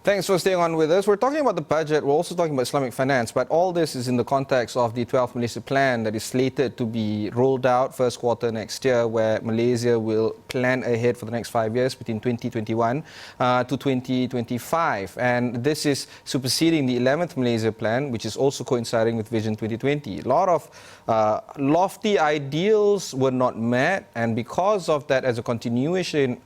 Thanks for staying on with us. We're talking about the budget, we're also talking about Islamic finance, but all this is in the context of the 12th Malaysia Plan that is slated to be rolled out first quarter next year, where Malaysia will plan ahead for the next 5 years between 2021 to 2025. And this is superseding the 11th Malaysia Plan, which is also coinciding with Vision 2020. A lot of lofty ideals were not met, and because of that, as a continuation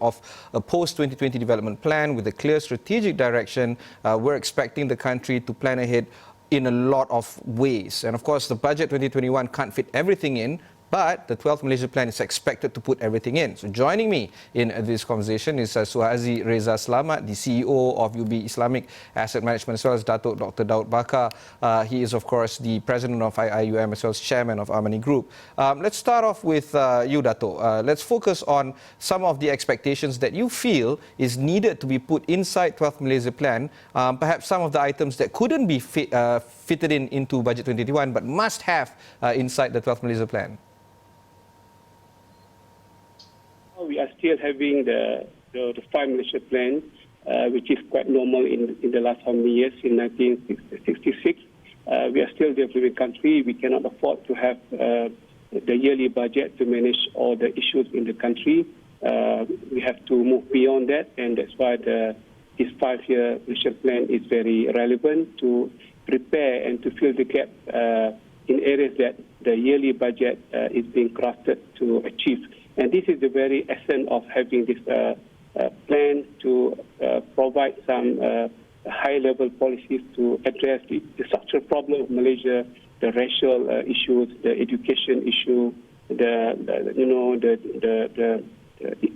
of a post-2020 development plan with a clear strategic direction, we're expecting the country to plan ahead in a lot of ways. And of course, the budget 2021 can't fit everything in, but the 12th Malaysia Plan is expected to put everything in. So joining me in this conversation is Suhazi Reza Selamat, the CEO of UOB Islamic Asset Management, as well as Datuk Dr. Daud Bakar. He is, of course, the president of IIUM, as well as chairman of Amanie Group. Let's start off with you, Datuk. Let's focus on some of the expectations that you feel is needed to be put inside 12th Malaysia Plan, perhaps some of the items that couldn't be fitted into Budget 2021, but must have inside the 12th Malaysia Plan. We are still having the 5 Malaysia Plan, which is quite normal in the last how many years, in 1966. We are still a developing country. We cannot afford to have the yearly budget to manage all the issues in the country. We have to move beyond that, and that's why this 5-year Malaysia Plan is very relevant to prepare and to fill the gap in areas that the yearly budget is being crafted to achieve. And this is the very essence of having this plan to provide some high-level policies to address the structural problem of Malaysia, the racial issues, the education issue, the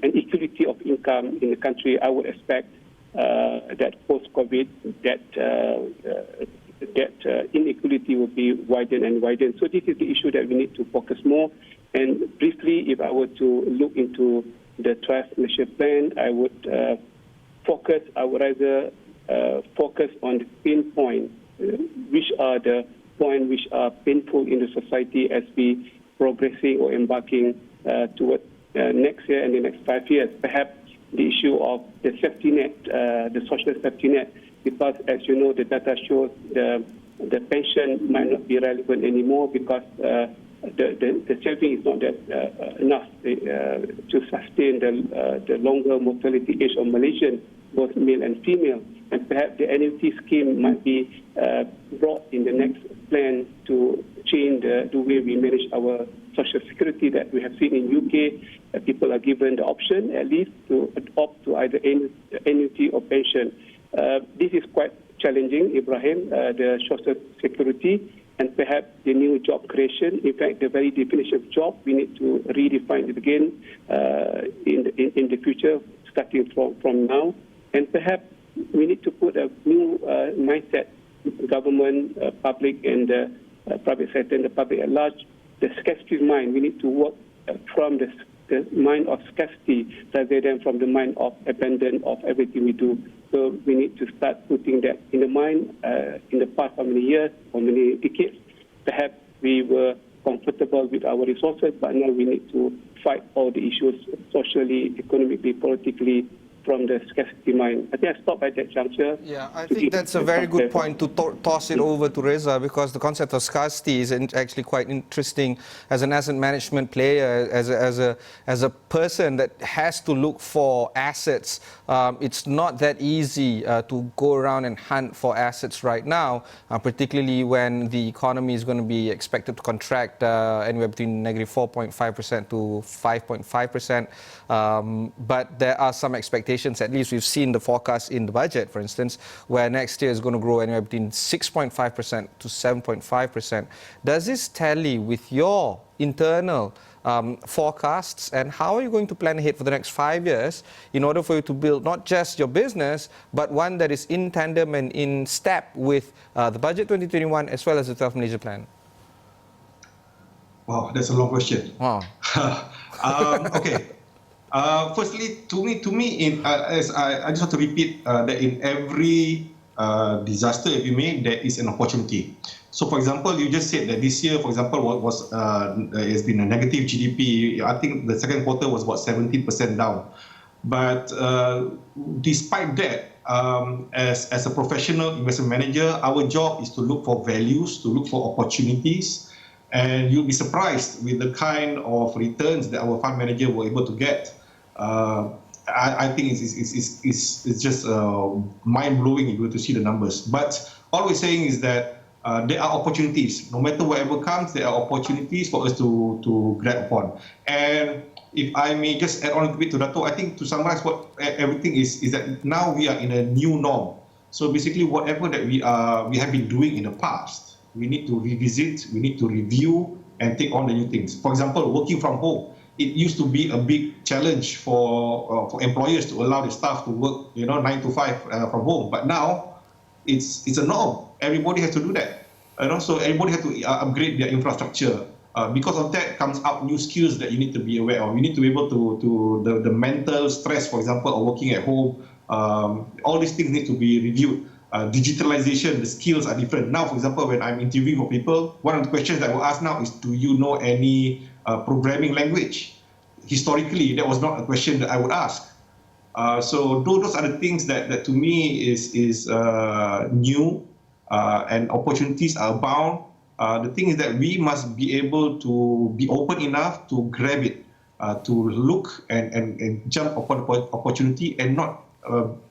inequality of income in the country. I would expect that post-COVID, that inequality will be widened and widened. So this is the issue that we need to focus more. And briefly, if I were to look into the 12th Malaysia Plan, I would rather focus on the pinpoint, which are the points which are painful in the society as we progressing or embarking towards next year and the next 5 years. Perhaps the issue of the safety net, the social safety net, because as you know, the data shows the pension might not be relevant anymore because the saving is not that enough to sustain the longer mortality age of Malaysians, both male and female. And perhaps the annuity scheme might be brought in the next plan to change the way we manage our social security that we have seen in UK. People are given the option at least to opt to either annuity or pension. This is quite challenging, Ibrahim, the social security. And perhaps the new job creation, in fact, the very definition of job, we need to redefine it again in the future, starting from now. And perhaps we need to put a new mindset, government, public, and the private sector and the public at large, the scarcity mind. We need to work from the mind of scarcity rather than from the mind of abandon of everything we do. So we need to start putting that in the mind. In the past how many years, how many decades, perhaps we were comfortable with our resources, but now we need to fight all the issues socially, economically, politically, from the scarcity mind. I think I stop at that juncture. Yeah, I think that's a very good point to toss it over to Reza, because the concept of scarcity is actually quite interesting as an asset management player, as a person that has to look for assets. It's not that easy to go around and hunt for assets right now, particularly when the economy is going to be expected to contract anywhere between -4.5% to 5.5%. But there are some expectations. At least we've seen the forecast in the budget, for instance, where next year is going to grow anywhere between 6.5% to 7.5%. Does this tally with your internal forecasts, and how are you going to plan ahead for the next 5 years in order for you to build not just your business, but one that is in tandem and in step with the budget 2021 as well as the 12th Malaysia Plan? Wow, that's a long question. Wow. Okay. Firstly, to me, I just want to repeat that in every disaster, if you may, there is an opportunity. So, for example, you just said that this year, for example, has been a negative GDP. I think the second quarter was about 70% down. But despite that, as a professional investment manager, our job is to look for values, to look for opportunities, and you'll be surprised with the kind of returns that our fund manager were able to get. I think it's just mind-blowing if you were to see the numbers. But all we're saying is that there are opportunities. No matter whatever comes, there are opportunities for us to grab upon. And if I may just add on a little bit to Dato', I think to summarize what everything is that now we are in a new norm. So basically, whatever that we have been doing in the past, we need to revisit, we need to review, and take on the new things. For example, working from home. It used to be a big challenge for employers to allow the staff to work, 9 to 5 from home. But now it's a norm. Everybody has to do that. So everybody has to upgrade their infrastructure. Because of that comes out new skills that you need to be aware of. You need to be able to the mental stress, for example, of working at home. All these things need to be reviewed. Digitalization, the skills are different. Now, for example, when I'm interviewing for people, one of the questions that I will ask now is, do you know any programming language? Historically, that was not a question that I would ask. So those are the things that to me is new, and opportunities are abound. The thing is that we must be able to be open enough to grab it, to look and jump upon opportunity and not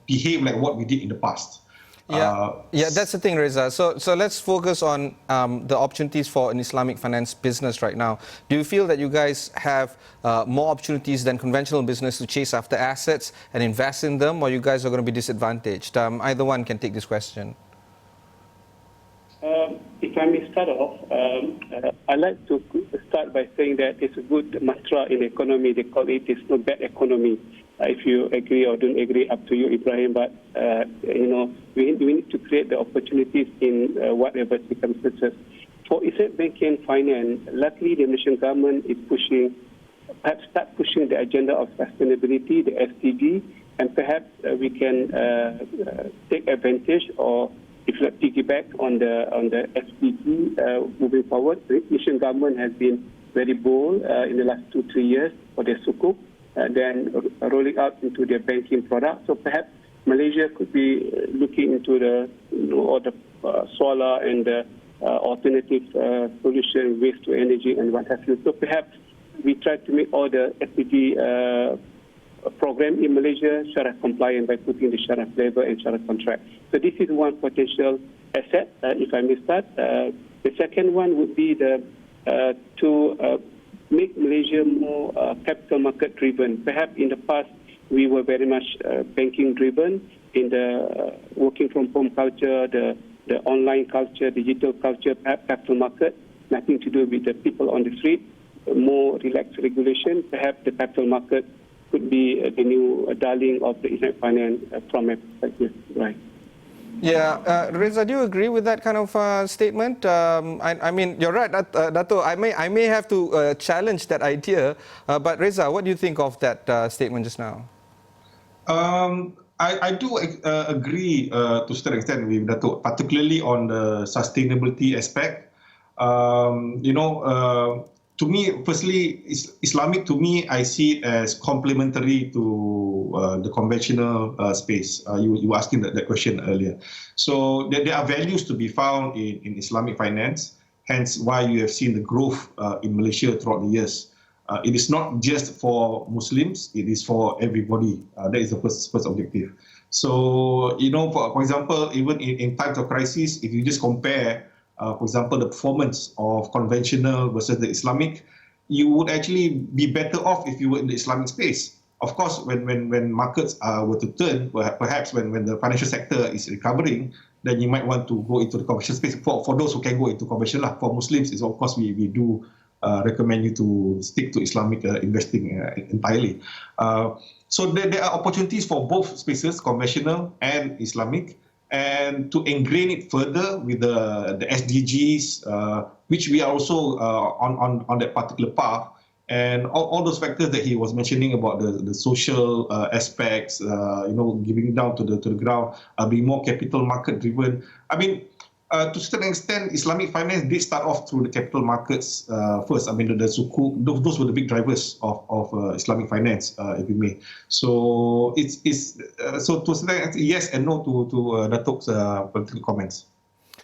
behave like what we did in the past. Yeah, that's the thing, Reza. So let's focus on the opportunities for an Islamic finance business right now. Do you feel that you guys have more opportunities than conventional business to chase after assets and invest in them, or you guys are going to be disadvantaged? Either one can take this question. If I may start off, I'd like to start by saying that it's a good mantra in economy. They call it, it's no bad economy. If you agree or don't agree, up to you, Ibrahim. But, we need to create the opportunities in whatever circumstances. For Islamic banking and finance, luckily the Malaysian government is perhaps start pushing the agenda of sustainability, the SDG, and perhaps we can take advantage or, if not piggyback on the SDG moving forward. The Malaysian government has been very bold in the last 2-3 years for their sukuk, then rolling out into their banking product. So perhaps Malaysia could be looking into the solar and the alternative solution, waste to energy and what have you. So perhaps we try to make all the SDG program in Malaysia Syariah compliant by putting the Syariah labor and Syariah contract. So this is one potential asset, if I may start. The second one would be to make Malaysia more capital market driven. Perhaps in the past we were very much banking driven in the working from home culture, the online culture, digital culture, perhaps capital market, nothing to do with the people on the street, more relaxed regulation. Perhaps the capital market could be the new darling of the Islamic finance from my perspective. Right. Yeah, Reza, do you agree with that kind of statement? I mean, you're right, Dato'. I may have to challenge that idea, but Reza, what do you think of that statement just now? I do agree to a certain extent with Dato', particularly on the sustainability aspect. To me, firstly, Islamic, to me, I see it as complementary to the conventional space. You were asking that question earlier. So there are values to be found in Islamic finance, hence why you have seen the growth in Malaysia throughout the years. It is not just for Muslims, it is for everybody. That is the first objective. So, for example, even in times of crisis, if you just compare for example, the performance of conventional versus the Islamic, you would actually be better off if you were in the Islamic space. Of course, when markets were to turn, perhaps when the financial sector is recovering, then you might want to go into the commercial space. For those who can go into commercial, for Muslims, of course, we do recommend you to stick to Islamic investing entirely. So there are opportunities for both spaces, conventional and Islamic. And to ingrain it further with the SDGs, which we are also on that particular path, And all those factors that he was mentioning about the social aspects, giving down to the ground, being more capital market driven. I mean, to a certain extent, Islamic finance did start off through the capital markets first. I mean, the sukuk, those were the big drivers of Islamic finance, if you may. So so to a certain extent, yes and no to Datuk's political comments.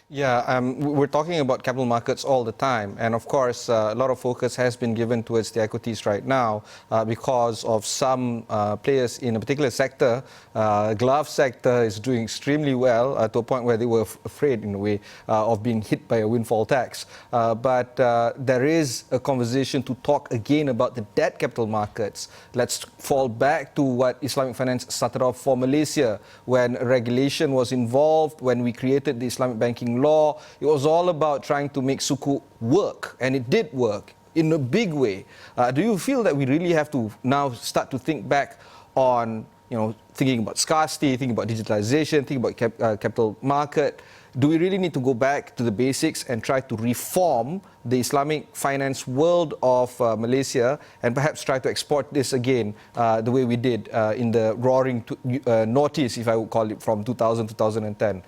Yeah, we're talking about capital markets all the time, and of course a lot of focus has been given towards the equities right now because of some players in a particular sector. Glove sector is doing extremely well to a point where they were afraid in a way of being hit by a windfall tax. But there is a conversation to talk again about the debt capital markets. Let's fall back to what Islamic finance started off for Malaysia when regulation was involved, when we created the Islamic banking law. It was all about trying to make sukuk work, and it did work in a big way. Do you feel that we really have to now start to think back on, thinking about scarcity, thinking about digitalization, thinking about capital market? Do we really need to go back to the basics and try to reform the Islamic finance world of Malaysia and perhaps try to export this again the way we did in the roaring noughties, if I would call it, from 2000 to 2010?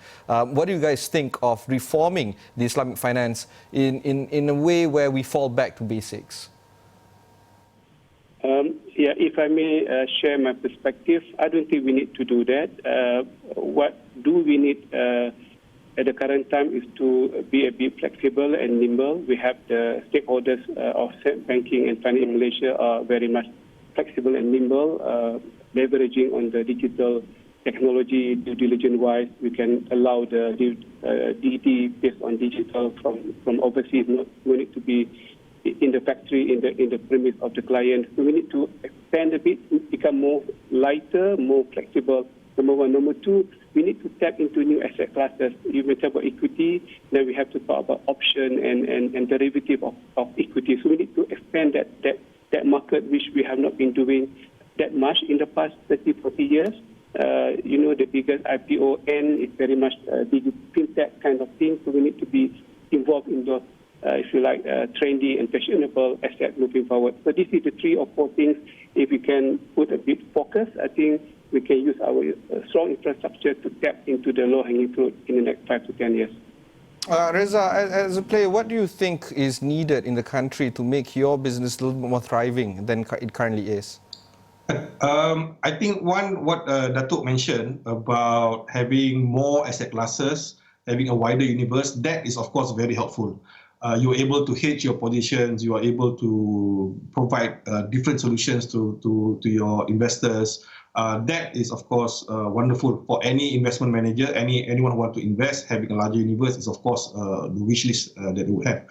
What do you guys think of reforming the Islamic finance in a way where we fall back to basics? Yeah, if I may share my perspective, I don't think we need to do that. What do we need at the current time is to be a bit flexible and nimble. We have the stakeholders of banking and finance in Malaysia are very much flexible and nimble, leveraging on the digital technology, due diligence-wise. We can allow the DD based on digital from overseas. We need to be in the factory, in the premise of the client. So we need to expand a bit, become more lighter, more flexible. Number one. Number two, we need to tap into new asset classes. You may talk about equity, then we have to talk about option and derivative of equity. So we need to expand that market, which we have not been doing that much in the past 30, 40 years. The biggest IPO N is very much fintech kind of thing. So we need to be involved in those, if you like, trendy and fashionable assets moving forward. So this is the 3 or 4 things. If we can put a bit focus, I think we can use our strong infrastructure to tap into the low-hanging fruit in the next 5 to 10 years. Reza, as a player, what do you think is needed in the country to make your business a little bit more thriving than it currently is? I think what Datuk mentioned about having more asset classes, having a wider universe, that is of course very helpful. You're able to hedge your positions, you are able to provide different solutions to your investors. That is, of course, wonderful for any investment manager. Anyone who wants to invest, having a larger universe is, of course, the wish list that they would have.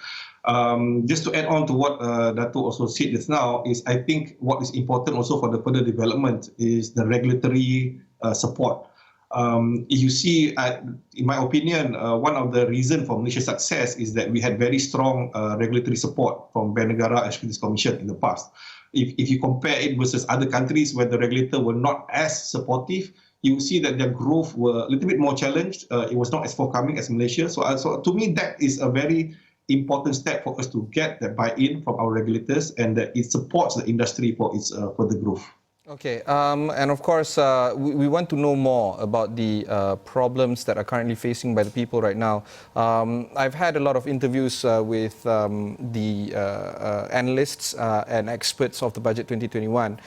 Just to add on to what Datuk also said just now, is I think what is important also for the further development is the regulatory support. If you see, in my opinion, one of the reasons for Malaysia's success is that we had very strong regulatory support from Bank Negara and Securities Commission in the past. If you compare it versus other countries where the regulator were not as supportive, you will see that their growth were a little bit more challenged. It was not as forthcoming as Malaysia. So to me, that is a very important step for us to get that buy-in from our regulators, and that it supports the industry for its further growth. Okay, and of course, we want to know more about the problems that are currently facing by the people right now. I've had a lot of interviews with the analysts and experts of the budget 2021.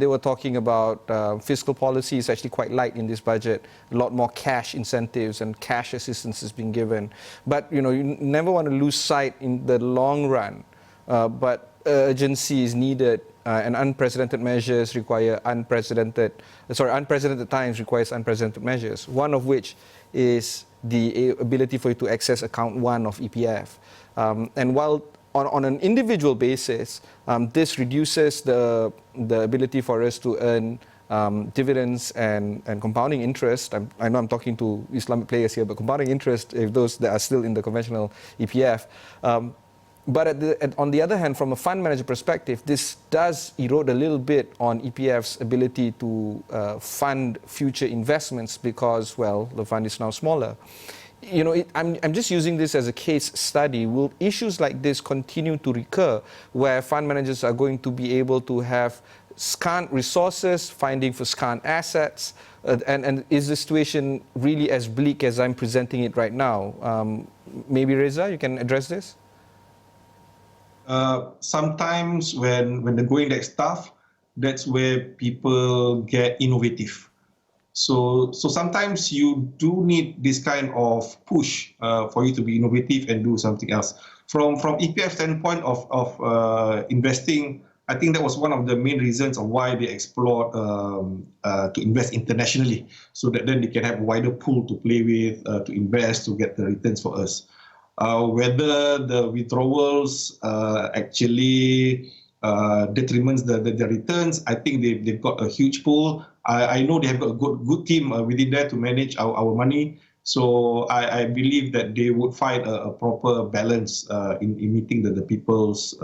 They were talking about fiscal policy is actually quite light in this budget. A lot more cash incentives and cash assistance is being given. But you never want to lose sight in the long run. But urgency is needed. And unprecedented measures require unprecedented times requires unprecedented measures, one of which is the ability for you to access account 1 of EPF. And while on an individual basis, this reduces the ability for us to earn dividends and compounding interest. I know I'm talking to Islamic players here, but compounding interest, if those that are still in the conventional EPF. But on the other hand, from a fund manager perspective, this does erode a little bit on EPF's ability to fund future investments because, well, the fund is now smaller. you know, I'm just using this as a case study. Will issues like this continue to recur, where fund managers are going to be able to have scant resources, finding for scant assets, and is the situation really as bleak as I'm presenting it right now? Maybe Reza, you can address this? Sometimes when the going gets tough, that's where people get innovative. So sometimes you do need this kind of push for you to be innovative and do something else. From EPF standpoint of investing, I think that was one of the main reasons of why they explored to invest internationally, so that then they can have a wider pool to play with, to invest, to get the returns for us. Whether the withdrawals actually detriments the returns, I think they've got a huge pool. I know they have got a good team within there to manage our money. So I believe that they would find a proper balance in meeting the people's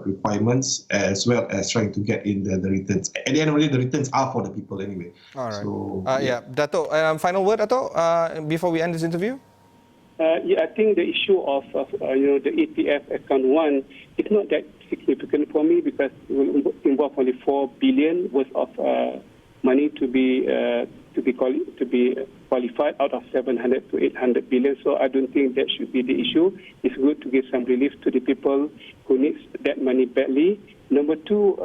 requirements, as well as trying to get in the returns. At the end of the day, the returns are for the people anyway. All right. So, yeah. Dato', final word, Dato', before we end this interview? I think the issue of the ETF account one is not that significant for me, because it will involve only 4 billion worth of money to be qualified out of 700 to 800 billion. So I don't think that should be the issue. It's good to give some relief to the people who need that money badly. Number two,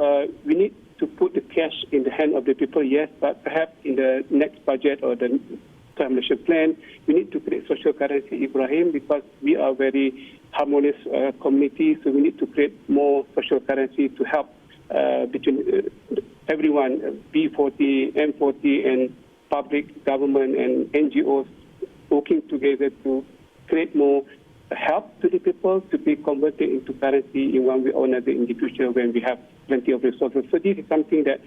we need to put the cash in the hand of the people, yes, but perhaps in the next budget or the Malaysia Plan, we need to create social currency, Ibrahim, because we are a very harmonious community, so we need to create more social currency to help between everyone, B40, M40, and public, government, and NGOs working together to create more help to the people to be converted into currency in one way or another in the future when we have plenty of resources. So this is something that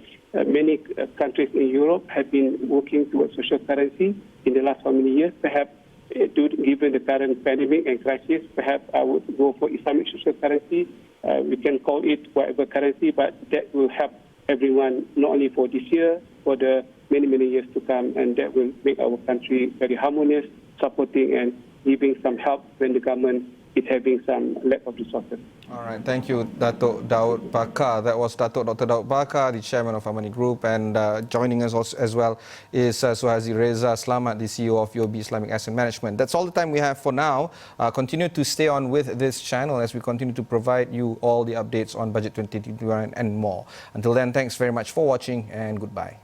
many countries in Europe have been working towards social currency in the last how many years. Perhaps given the current pandemic and crisis, perhaps I would go for Islamic social currency. We can call it whatever currency, but that will help everyone, not only for this year, for the many, many years to come, and that will make our country very harmonious, supporting and giving some help when the government is having some lack of resources. All right, thank you, Datuk Daud Bakar. That was Datuk Dr. Daud Bakar, the chairman of Amanie Group, and joining us also, as well is Suhazi Reza Selamat, the CEO of UOB Islamic Asset Management. That's all the time we have for now. Continue to stay on with this channel as we continue to provide you all the updates on Budget 2021 and more. Until then, thanks very much for watching and goodbye.